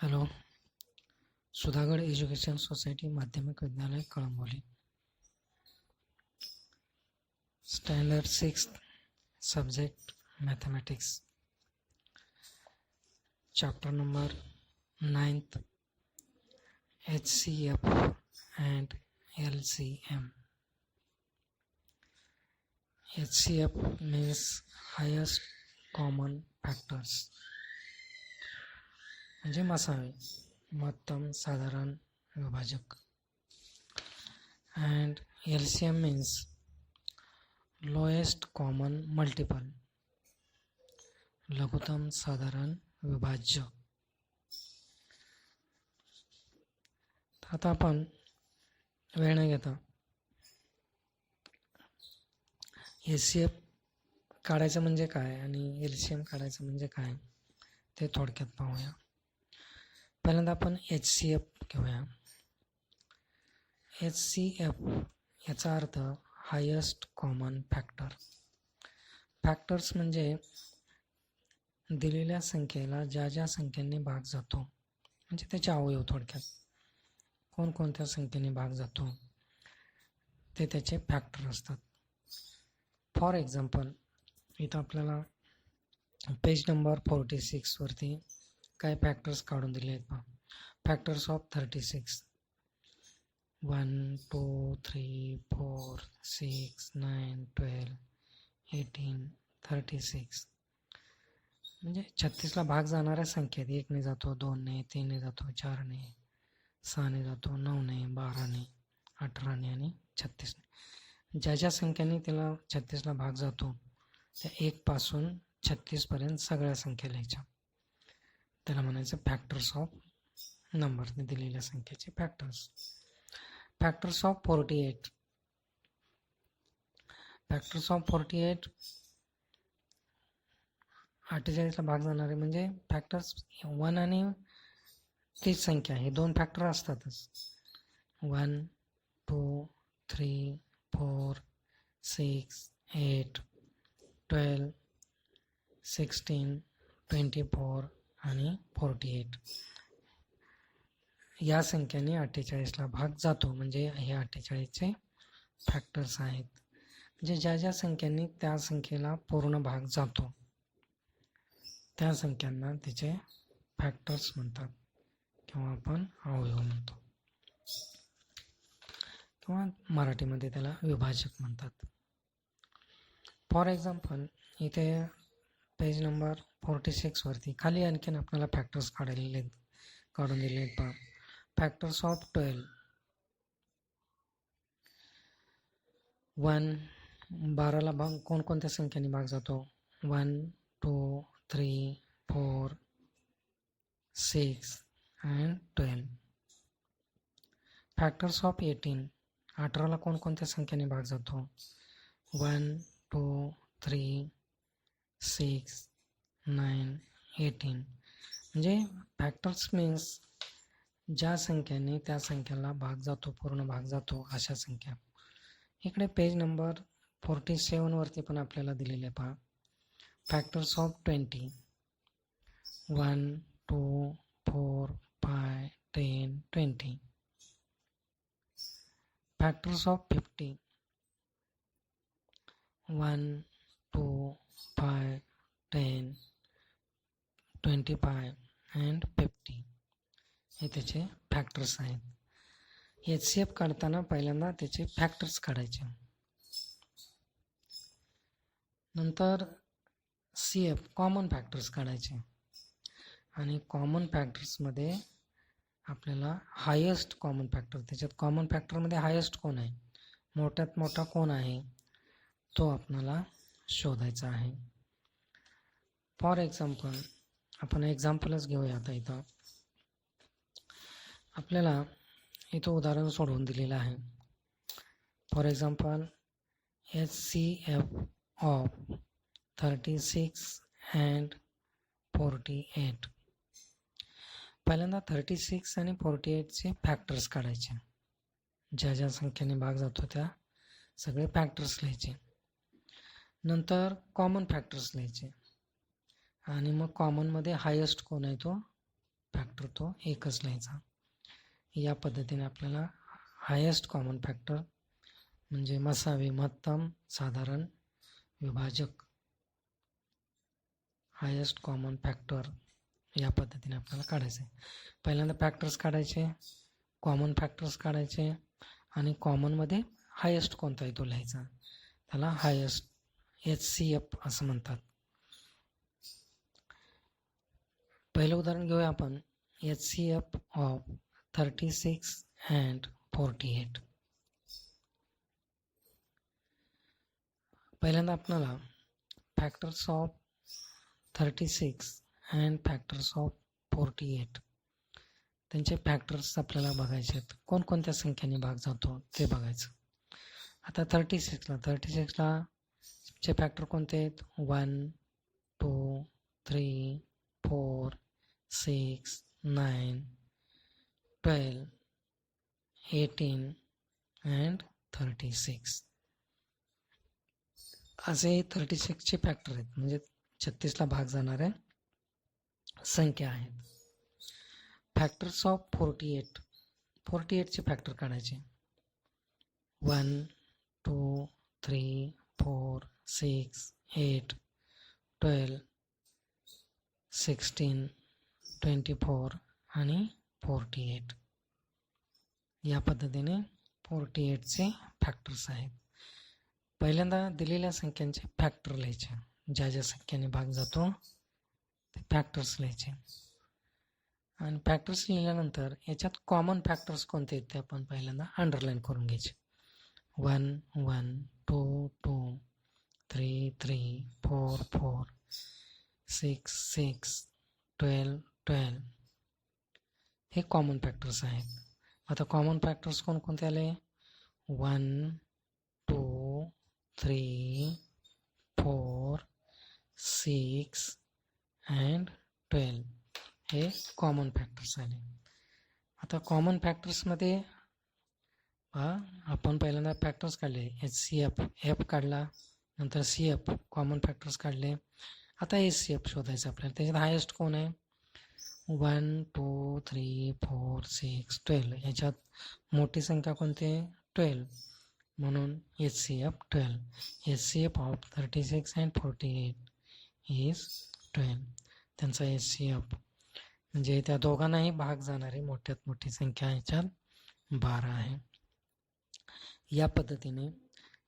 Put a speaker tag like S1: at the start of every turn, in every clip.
S1: Hello. Sudhagad education society माध्यमिक विद्यालय Kalamboli. Standard 6 subject mathematics, chapter number 9th HCF and LCM. HCF means highest common factors, म्हणजे मसावे, महत्तम साधारण विभाजक. And LCM means lowest common multiple, लघुत्तम साधारण विभाज्य. आता आपण वेळ न घेता HCF काढायचं म्हणजे काय आणि LCM काढायचं म्हणजे काय ते थोडक्यात पाहूया. पहिल्यांदा आपण HCF घेऊया. HCF याचा अर्थ हायेस्ट कॉमन फॅक्टर. फॅक्टर्स म्हणजे दिलेल्या संख्येला ज्या ज्या संख्येने भाग जातो, म्हणजे त्याचे अवयव, थोडक्यात कोणकोणत्या संख्येने भाग जातो ते त्याचे फॅक्टर असतात. फॉर एक्झाम्पल, इथं आपल्याला पेज नंबर 46 वरती काय फॅक्टर्स काढून दिले आहेत पहा. फॅक्टर्स ऑफ 36, 1 2 3 4 6 9 12 18 36, म्हणजे 36ला भाग जाणाऱ्या संख्येत 1 ने जातो, 2 ने, 3 ने जातो, 4 ने, 6 ने जातो, 9 ने, 12 ने, 18 ने आणि 36 ने. ज्या ज्या संख्येने त्याला 36ला भाग जातो त्या 1 पासून 36 पर्यंत सगळ्या संख्या लिहायच्या. त्याला म्हणायचं फॅक्टर्स ऑफ नंबरने दिलेल्या संख्येचे factors. Factors of 48. Factors of 48 48ला भाग जाणारे म्हणजे फॅक्टर्स 1 आणि तीच संख्या, हे दोन फॅक्टर असतातच. 1 2 3 4 6 8 12 16 24 आणि 48 या संख्येने 48ला भाग जातो, म्हणजे हे 48चे फॅक्टर्स आहेत. म्हणजे ज्या ज्या संख्येने त्या संख्येला पूर्ण भाग जातो त्या संख्यांना त्याचे फॅक्टर्स म्हणतात, किंवा आपण अवयव म्हणतो, किंवा मराठीमध्ये त्याला विभाजक म्हणतात. फॉर एक्झाम्पल, इथे पेज नंबर 46 वरती खाली आणखीन आपल्याला फॅक्टर्स काढून दिले आहेत पहा. Factors of 12. 1 12ला भाग कोणकोणत्या संख्येने भाग जातो? 1 2 3 4 6 and 12. Factors of 18. 18ला कोणकोणत्या संख्येने भाग जातो? 1 2 3 6 9 18. म्हणजे फॅक्टर्स मीन्स ज्या संख्येने त्या संख्येला भाग जातो, पूर्ण भाग जातो, अशा संख्या. इकडे पेज नंबर 47 वरती पण आपल्याला दिलेले पहा. Factors of 20. 1 2 4 5 10 20. Factors of 50. 1 2 5 10 25 and 50 हे त्याचे फॅक्टर्स आहेत. HCF काढताना पहिल्यांदा त्याचे फॅक्टर्स काढायचे. नंतर CF कॉमन फॅक्टर्स काढायचे. आणि कॉमन फॅक्टर्समध्ये आपल्याला हायेस्ट कॉमन फॅक्टर, त्याच्यात कॉमन फॅक्टरमध्ये हायेस्ट कोण आहे, मोठ्यात मोठा कोण आहे, तो आपल्याला शोधायचा आहे. फॉर एक्झाम्पल, आपण एक्झाम्पलच घेऊया. आता इथं आपल्याला इथं उदाहरण सोडवून दिलेलं आहे. For example, HCF of 36 and 48. पहिल्यांदा 36 आणि 48चे फॅक्टर्स काढायचे. ज्या ज्या संख्येने भाग जातो त्या सगळे फॅक्टर्स लिहायचे. नंतर कॉमन फॅक्टर्स लिहायचे, आणि मग कॉमनमध्ये हायेस्ट कोण आहे तो फॅक्टर तो एकच लिहायचा. या पद्धतीने आपल्याला हायेस्ट कॉमन फॅक्टर म्हणजे मसावे, महत्तम, साधारण, विभाजक, हायेस्ट कॉमन फॅक्टर या पद्धतीने आपल्याला काढायचे. पहिल्यांदा फॅक्टर्स काढायचे, कॉमन फॅक्टर्स काढायचे आणि कॉमनमध्ये हायेस्ट कोणता आहे तो लिहायचा. त्याला हायेस्ट HCF असं म्हणतात. पहिलं उदाहरण घेऊया आपण. HCF of 36 and 48. पहिल्यांदा आपल्याला factors of 36 and factors of 48 त्यांचे फॅक्टर्स आपल्याला बघायचे आहेत. कोणकोणत्या संख्येने भाग जातो ते बघायचं. आता 36ला चे फॅक्टर कोणते आहेत? 1, 2, 3, 4, 6, 9, 12, 18 अँड 36 असे 36चे फॅक्टर आहेत. म्हणजे 36ला भाग जाणाऱ्या संख्या आहेत. फॅक्टर्स ऑफ 48चे फॅक्टर काढायचे. 1, 2, 3, 4, 6, 8, 12, 16, 24 आणि 48 या पद्धतीने 48चे फॅक्टर्स आहेत. पहिल्यांदा दिलेल्या संख्यांचे फॅक्टर लिहायचे. ज्या ज्या संख्येने भाग जातो ते फॅक्टर्स लिहायचे. आणि फॅक्टर्स लिहिल्यानंतर याच्यात कॉमन फॅक्टर्स कोणते आहेत ते आपण पहिल्यांदा अंडरलाईन करून घ्यायचे. 1, 1, 2, 2, 3, 3, 4, 4, 6, 6, 12, 12 हे कॉमन फॅक्टर्स आहेत. आता कॉमन फॅक्टर्स कोणकोणते आले? 1, 2, 3, 4, 6 अँड 12 हे कॉमन फॅक्टर्स आले. आता कॉमन फॅक्टर्समध्ये आपण पहिल्यांदा फॅक्टर्स काढले. HCF, F काढला, नंतर CF कॉमन फॅक्टर्स काढले. आता HCF शोधायचं आपल्याला. त्याच्यात हायेस्ट कोण आहे? 1, 2, 3, 4, 6, 12 याच्यात मोठी संख्या कोणती आहे? 12 म्हणून HCF 12. HCF of 36 and 48 is 12. त्यांचा HCF म्हणजे त्या दोघांनाही भाग जाणारी मोठ्यात मोठी संख्या ह्याच्यात 12 आहे. या पद्धतीने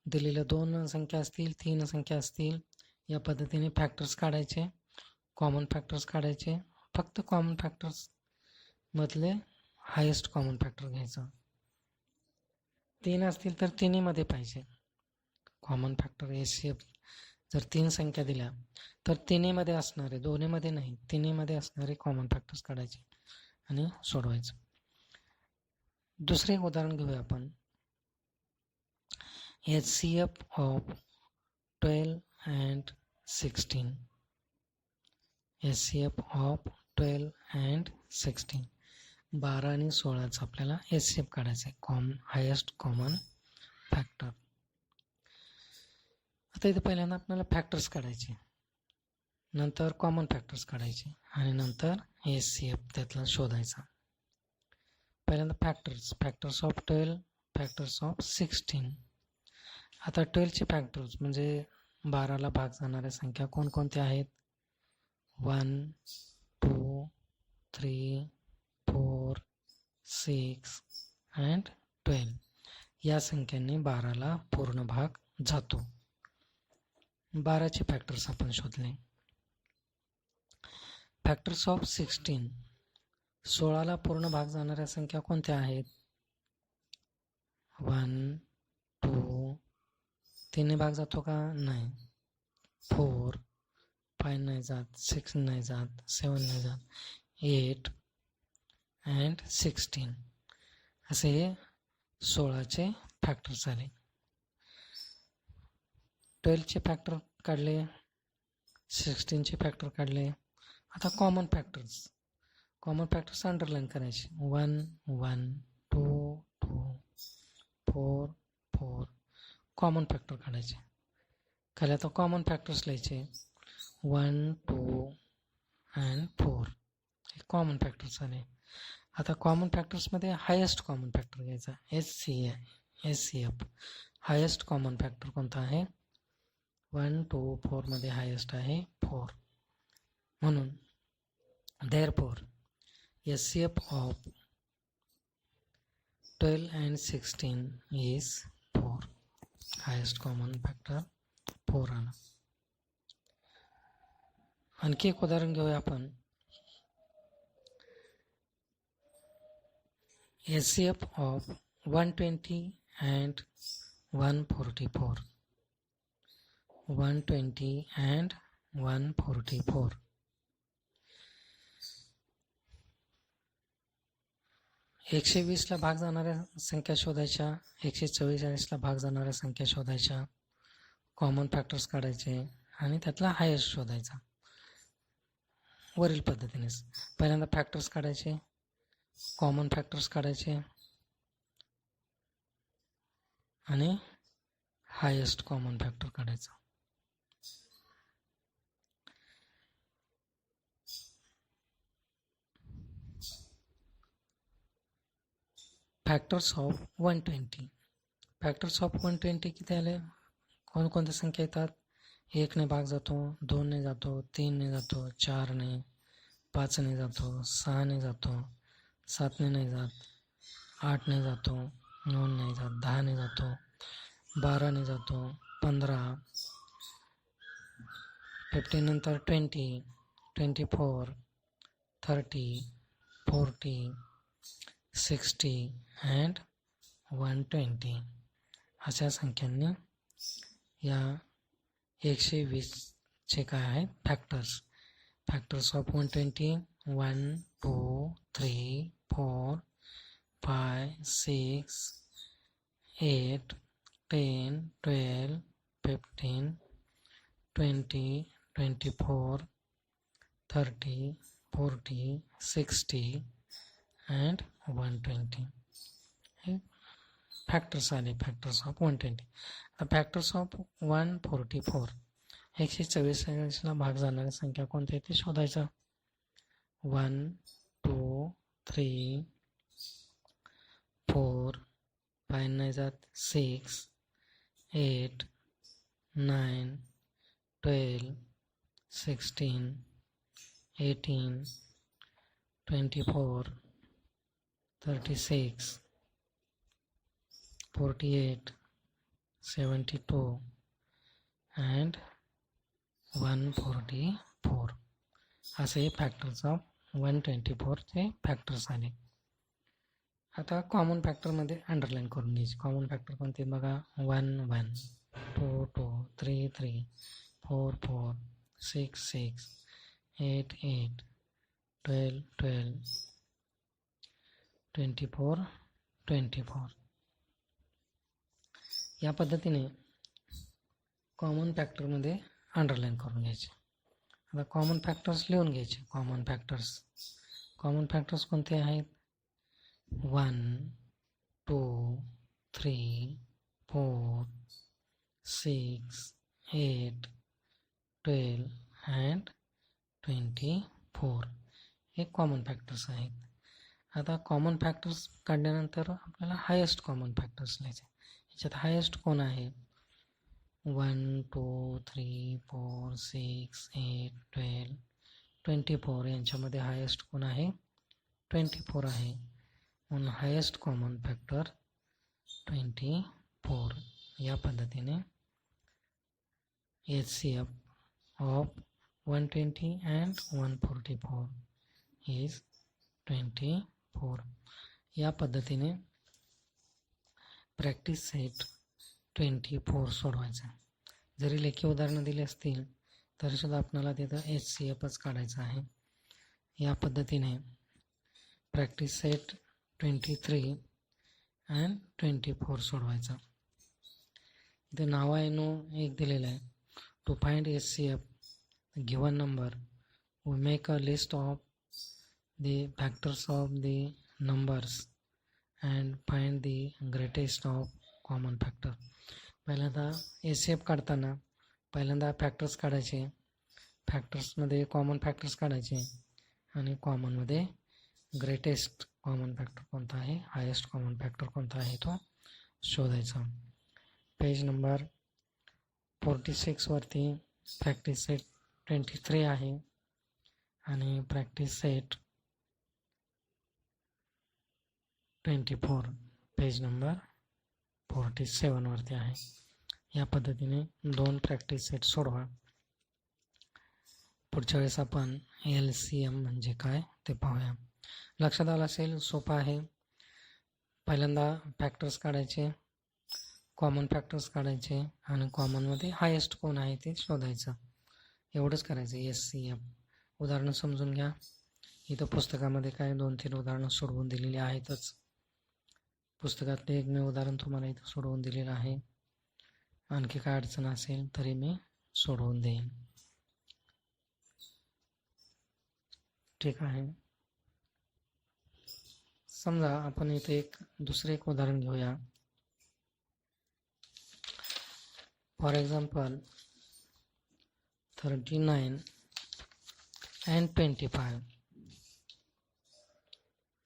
S1: दिलेल्या 2 संख्या असतील, 3 संख्या असतील, या पद्धतीने फॅक्टर्स काढायचे, कॉमन फॅक्टर्स काढायचे. फक्त कॉमन फॅक्टर्स मधले हायेस्ट कॉमन फॅक्टर घ्यायचं. 3 असतील तर तिन्हीमध्ये पाहिजे कॉमन फॅक्टर. HCF जर 3 संख्या दिल्या तर तिन्हीमध्ये असणारे, दोन्हीमध्ये नाही, तिन्हीमध्ये असणारे कॉमन फॅक्टर्स काढायचे आणि सोडवायचं. दुसरे उदाहरण घेऊया आपण. HCF of 12 and 16. HCF of 12 and 16 12 आणि 16चा आपल्याला HCF काढायचं आहे. Highest common factor. आता इथे पहिल्यांदा आपल्याला फॅक्टर्स काढायचे, नंतर कॉमन फॅक्टर्स काढायचे आणि नंतर HCF त्यातला शोधायचा. पहिल्यांदा फॅक्टर्स ऑफ 12, फॅक्टर्स ऑफ 16. आता 12चे फॅक्टर्स म्हणजे 12ला भाग जाणाऱ्या संख्या कोणकोणत्या आहेत? 1, 2, 3, 4, 6 अँड 12 या संख्यांनी 12ला पूर्ण भाग जातो. 12चे फॅक्टर्स आपण शोधले. Factors of 16. 16ला पूर्ण भाग जाणाऱ्या संख्या कोणत्या आहेत? 1, 2, 3 भाग जातो का? नाही. 4, 5 नाही जात, 6 नाही जात, 7 नाही जात, 8 अँड 16 असे 16चे फॅक्टर्स आले. 12चे फॅक्टर काढले, 16चे फॅक्टर काढले. आता कॉमन फॅक्टर्स अंडरलाईन करायचे. 1, 1, 2, 2, 4, 4 कॉमन फॅक्टर काढायचे. खाली आता कॉमन फॅक्टर्स लिहायचे. 1, 2 अँड 4 हे कॉमन फॅक्टर्स आले. आता कॉमन फॅक्टर्समध्ये हायेस्ट कॉमन फॅक्टर घ्यायचा, HCF. हायेस्ट कॉमन फॅक्टर कोणता आहे? 1, 2, 4 मध्ये हायेस्ट आहे 4. म्हणून therefore HCF of 12 and 16 is 4. Highest common factor 4 आला. आणखी एक उदाहरण घेऊया आपण. HCF of 120 and 144. 120 and 144. एकशे 20ला भाग जाणाऱ्या संख्या शोधायच्या, 144ला भाग जाणाऱ्या संख्या शोधायच्या, कॉमन फॅक्टर्स काढायचे आणि त्यातला हायेस्ट शोधायचा. वरील पद्धतीनेच पहिल्यांदा फॅक्टर्स काढायचे, कॉमन फॅक्टर्स काढायचे आणि हायेस्ट कॉमन फॅक्टर काढायचा. Factors of 120. फॅक्टर्स ऑफ 120 किती आले? कोणकोणत्या संख्या येतात? 1 ने भाग जातो, 2 ने जातो, 3 ने जातो, 4 ने, 5 ने जातो, 6 ने जातो, 7 ने नाही जात, 8 ने जातो, 9 ने जात, 10 ने जातो, 12 ने जातो, 15, 15 नंतर 20, 24, 30, 40, 60 and 120 अशा संख्यांनी या 120चे काय आहे? फॅक्टर्स ऑफ 120 1, 2, 3, 4, 5, 6, 8, 10, 12, 15, 20, 24, 30, 40, 60 and 120 हे फॅक्टर्स आले. Factors of 120. आता फॅक्टर्स ऑफ 144. 144ला भाग जाणाऱ्या संख्या कोणत्या ते शोधायचं. 1, 2, 3, 4, 5 नाही जात, 6, 8, 9, 12, 16, 18, 24, 36, 48, 72 and 144 असे फॅक्टर्स ऑफ 124चे फॅक्टर्स आले. आता कॉमन फॅक्टरमध्ये अंडरलाईन करून घ्यायचे. कॉमन फॅक्टर कोणते बघा. 1, 1, 2, 2, 3, 3, 4, 4, 6, 6, 8, 8, 12, 12, 24, 24 या पद्धतीने कॉमन फॅक्टरमध्ये अंडरलाईन करून घ्यायचे. आता कॉमन फॅक्टर्स लिहून घ्यायचे. कॉमन फॅक्टर्स कोणते आहेत. 1, 2, 3, 4, 6, 8, 12 and 24 हे कॉमन फॅक्टर्स आहेत. आता कॉमन फॅक्टर्स काढल्यानंतर आपल्याला हायेस्ट कॉमन फॅक्टर्स लिहायचे. याच्यात हायेस्ट कोण आहे. 1, 2, 3, 4, 6, 8, 12, 24 यांच्यामध्ये हायेस्ट कोण आहे. 24 आहे. म्हणून हायेस्ट कॉमन फॅक्टर 24. या पद्धतीने HCF of 120 and 144 is 24. या पद्धतीने प्रॅक्टिस सेट 24 सोडवायचा. जरी लेखी उदाहरणं दिली असतील तरी सुद्धा आपल्याला तिथं HCFच काढायचं आहे. या पद्धतीने प्रॅक्टिस सेट 23 and 24 सोडवायचा. इथे नावाएनो एक दिलेलं आहे. To find HCF given number we make a list of the factors of the numbers and find the greatest of common factor. पहिल्यांदा HCF काढताना पहिल्यांदा फॅक्टर्स काढायचे. फॅक्टर्समध्ये कॉमन फॅक्टर्स काढायचे आणि कॉमनमध्ये ग्रेटेस्ट कॉमन फॅक्टर कोणता आहे, हायेस्ट कॉमन फॅक्टर कोणता आहे तो शोधायचा. पेज नंबर 46वरती प्रॅक्टिस सेट 23 आहे आणि प्रॅक्टिस सेट 24 पेज नंबर 47वरती आहे. या पद्धतीने 2 प्रॅक्टिस सेट सोडवा. पुढच्या वेळेस आपण LCM म्हणजे काय ते पाहूया. लक्षात आलं असेल, सोपं आहे. पहिल्यांदा फॅक्टर्स काढायचे, कॉमन फॅक्टर्स काढायचे आणि कॉमनमध्ये हायेस्ट कोण आहे ते शोधायचं. एवढंच करायचं. SCM उदाहरणं समजून घ्या. इथं पुस्तकामध्ये काय 2-3 उदाहरणं सोडवून दिलेली आहेतच. पुस्तकातले एकमेव उदाहरण तुम्हाला इथं सोडवून दिलेलं आहे. आणखी काय अडचण असेल तरी मी सोडवून देईन. ठीक आहे. समजा आपण इथे दुसरे एक उदाहरण घेऊया. For example 39 and 25.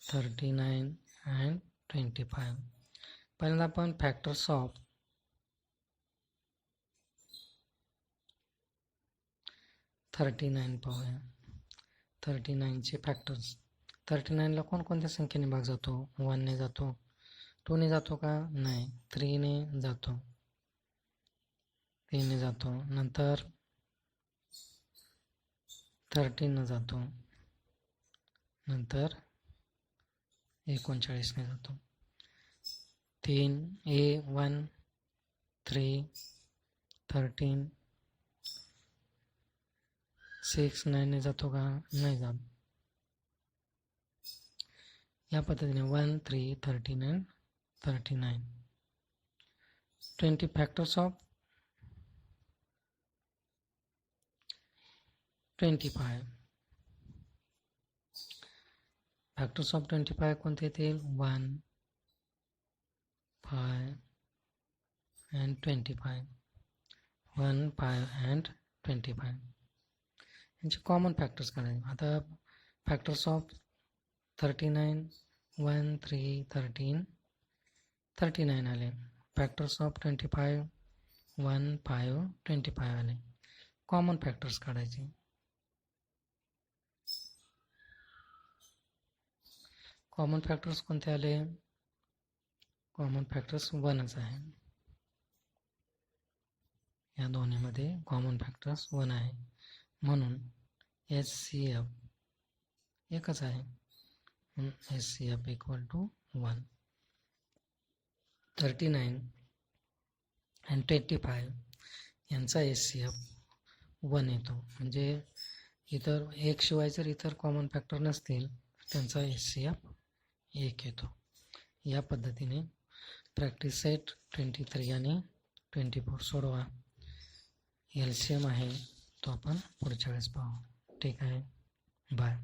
S1: 39 and 25. पहिल्यांदा आपण फॅक्टर्स ऑफ 39 पाहूया. 39चे फॅक्टर्स. 39ला कोणकोणत्या संख्येने भाग जातो? 1 ने जातो, 2 ने जातो का? नाही. 3 ने जातो, 3 ने जातो. नंतर 13 ने जातो, नंतर 39 ने जातो. 3 1 3 13 6 9 ने जातो का? नाही जात. या पद्धतीने 1 3 13 and 39. 20 factors of 25. Factors of 25 कोणते येतील? 1 5 and 25. 1 5 and 25. यांचे कॉमन फॅक्टर्स काढायचे. आता फॅक्टर्स ऑफ 39 1 3 13 39 आले. फॅक्टर्स ऑफ 25 1 5 25 आले. कॉमन फॅक्टर्स काढायचे. कॉमन फॅक्टर्स कोणते आले? कॉमन फॅक्टर्स 1च आहे. या दोन्हीमध्ये कॉमन फॅक्टर्स 1 आहे, म्हणून SCF एकच आहे. SCF equal to 1. 39 and 25 यांचा SCF 1 येतो. म्हणजे इतर एक शिवाय जर इतर कॉमन फॅक्टर नसतील त्यांचा SCF 1 येतो. या पद्धतीने प्रॅक्टिस सेट 23 आणि 24 सोडवा. LCM आहे तो आपण पुढच्या वेळेस पाहू. ठीक आहे. बाय.